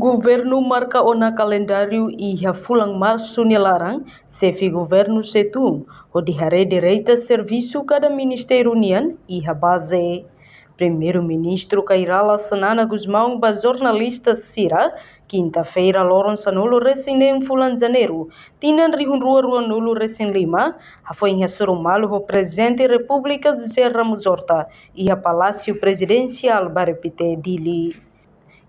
Governo marca ona calendário iha fulang março nilarang, sefi governo setum, o dihare direita serviço cada ministério unian iha base. Primeiro-ministro Kairala Sanana Guzmão ba jornalista Sira, quinta-feira Lourenço nulo recém fulan janeiro, tinan rihun rua nulo recém lima, foi em Surumalo o presidente da República José Ramos Horta, iha palácio presidencial barepite dili.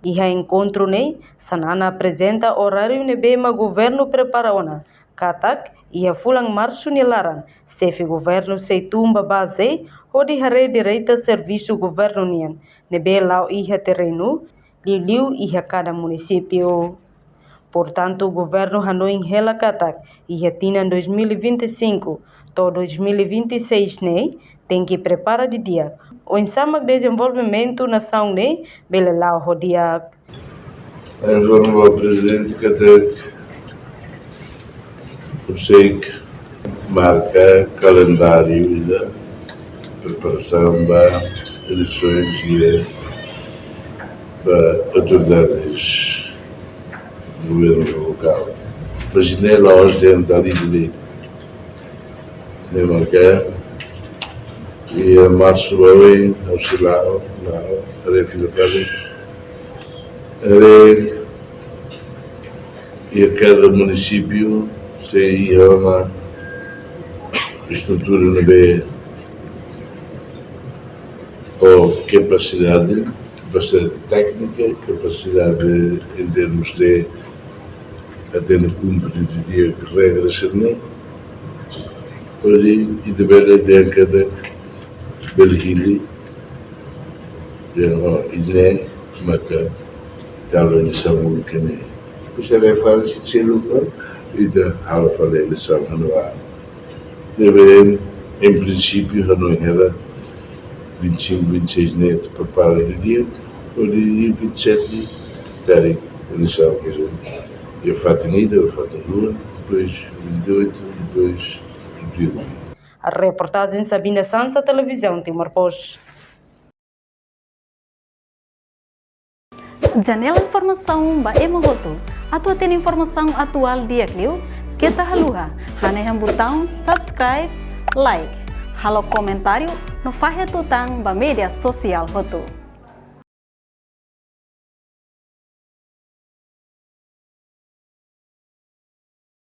Iha encontro ne, Sanana apresenta horário nebema governo prepara ona. Katak, iha fulang março nilarang, sefe governo seitumba base, o de hare direita serviço governo nian. Nebe lau iha terreno, liu iha cada município. Portanto, o governo Hanoi em Hela Katak, iha tina 2025, to 2026 ne, tem que preparar de dia. O ensama desenvolvimento nação ne, bele lau rodiak. Informo ao presidente que até o SEIC marca calendário da preparação para eleições e para autoridades do governo local. Imaginei lá hoje dentro ali de leite. Nem marcar. E a março bem, auxiliar, lá, a filha e a cada município se ia uma estrutura na B ou capacidade técnica, capacidade em termos de até no cumprir de regras e também de cada belhili e maka calon eleição mungkin. Saya referensi silupa itu hal eleição anual. Deve em princípio Hanoi era 25, 26 neto prepara de dia, ou de 27 cara eleição que eu faço nida, eu faço rua, depois 28, depois 31. A reportagem Sabina Sansa, televisão Timor Post. Janela informação ba emogoto. Atua tem informação atual dia kliu. Kita haluha. Hane yang botão subscribe, like. Halo comentário no fahe tutang ba media sosial hotu.